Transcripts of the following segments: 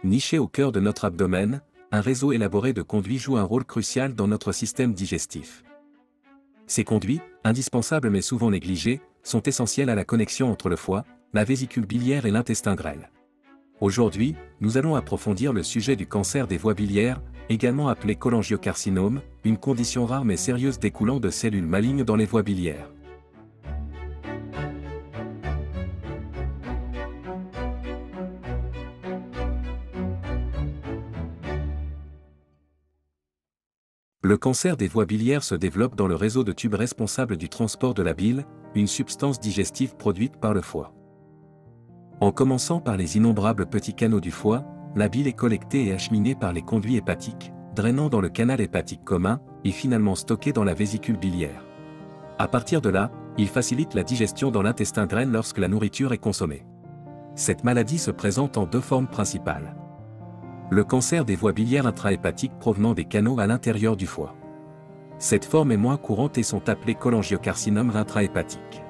Niché au cœur de notre abdomen, un réseau élaboré de conduits joue un rôle crucial dans notre système digestif. Ces conduits, indispensables mais souvent négligés, sont essentiels à la connexion entre le foie, la vésicule biliaire et l'intestin grêle. Aujourd'hui, nous allons approfondir le sujet du cancer des voies biliaires, également appelé cholangiocarcinome, une condition rare mais sérieuse découlant de cellules malignes dans les voies biliaires. Le cancer des voies biliaires se développe dans le réseau de tubes responsable du transport de la bile, une substance digestive produite par le foie. En commençant par les innombrables petits canaux du foie, la bile est collectée et acheminée par les conduits hépatiques, drainant dans le canal hépatique commun, et finalement stockée dans la vésicule biliaire. À partir de là, il facilite la digestion dans l'intestin grêle lorsque la nourriture est consommée. Cette maladie se présente en deux formes principales. Le cancer des voies biliaires intrahépatiques provenant des canaux à l'intérieur du foie. Cette forme est moins courante et sont appelées cholangiocarcinomes intrahépatiques.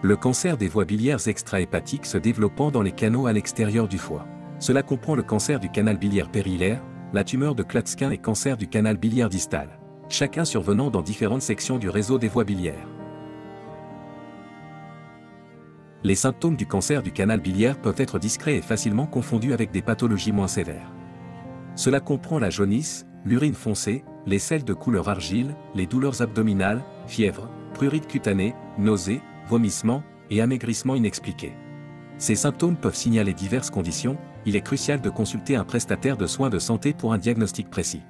Le cancer des voies biliaires extrahépatiques se développant dans les canaux à l'extérieur du foie. Cela comprend le cancer du canal biliaire périhilaire, la tumeur de Klatskin et cancer du canal biliaire distal, chacun survenant dans différentes sections du réseau des voies biliaires. Les symptômes du cancer du canal biliaire peuvent être discrets et facilement confondus avec des pathologies moins sévères. Cela comprend la jaunisse, l'urine foncée, les selles de couleur argile, les douleurs abdominales, fièvre, prurite cutanée, nausées, vomissements et amaigrissement inexpliqués. Ces symptômes peuvent signaler diverses conditions, il est crucial de consulter un prestataire de soins de santé pour un diagnostic précis.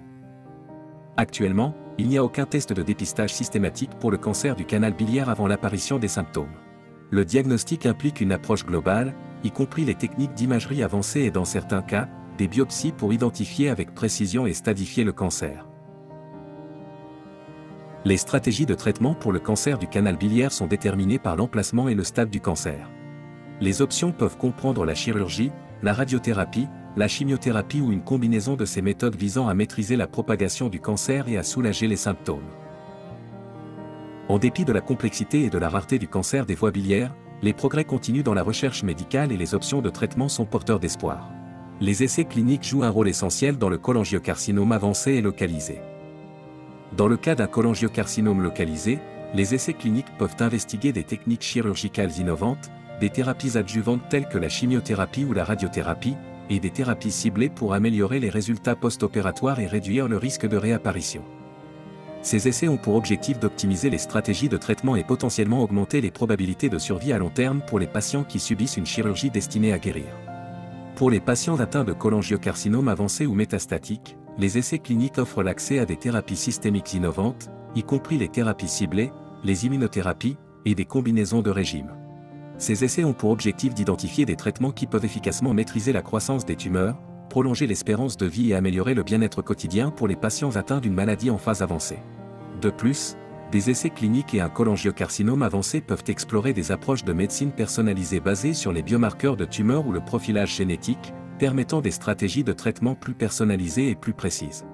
Actuellement, il n'y a aucun test de dépistage systématique pour le cancer du canal biliaire avant l'apparition des symptômes. Le diagnostic implique une approche globale, y compris les techniques d'imagerie avancée et dans certains cas, des biopsies pour identifier avec précision et stadifier le cancer. Les stratégies de traitement pour le cancer du canal biliaire sont déterminées par l'emplacement et le stade du cancer. Les options peuvent comprendre la chirurgie, la radiothérapie, la chimiothérapie ou une combinaison de ces méthodes visant à maîtriser la propagation du cancer et à soulager les symptômes. En dépit de la complexité et de la rareté du cancer des voies biliaires, les progrès continuent dans la recherche médicale et les options de traitement sont porteurs d'espoir. Les essais cliniques jouent un rôle essentiel dans le cholangiocarcinome avancé et localisé. Dans le cas d'un cholangiocarcinome localisé, les essais cliniques peuvent investiguer des techniques chirurgicales innovantes, des thérapies adjuvantes telles que la chimiothérapie ou la radiothérapie, et des thérapies ciblées pour améliorer les résultats post-opératoires et réduire le risque de réapparition. Ces essais ont pour objectif d'optimiser les stratégies de traitement et potentiellement augmenter les probabilités de survie à long terme pour les patients qui subissent une chirurgie destinée à guérir. Pour les patients atteints de cholangiocarcinome avancé ou métastatique, les essais cliniques offrent l'accès à des thérapies systémiques innovantes, y compris les thérapies ciblées, les immunothérapies, et des combinaisons de régimes. Ces essais ont pour objectif d'identifier des traitements qui peuvent efficacement maîtriser la croissance des tumeurs, prolonger l'espérance de vie et améliorer le bien-être quotidien pour les patients atteints d'une maladie en phase avancée. De plus, des essais cliniques et un cholangiocarcinome avancé peuvent explorer des approches de médecine personnalisée basées sur les biomarqueurs de tumeurs ou le profilage génétique, permettant des stratégies de traitement plus personnalisées et plus précises.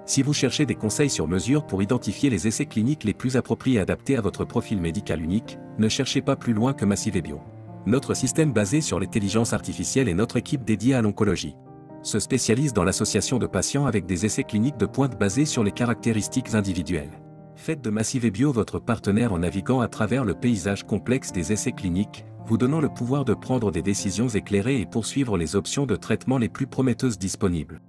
Si vous cherchez des conseils sur mesure pour identifier les essais cliniques les plus appropriés et adaptés à votre profil médical unique, ne cherchez pas plus loin que Massive Bio. Notre système basé sur l'intelligence artificielle et notre équipe dédiée à l'oncologie se spécialise dans l'association de patients avec des essais cliniques de pointe basés sur les caractéristiques individuelles. Faites de Massive Bio votre partenaire en naviguant à travers le paysage complexe des essais cliniques, vous donnant le pouvoir de prendre des décisions éclairées et poursuivre les options de traitement les plus prometteuses disponibles.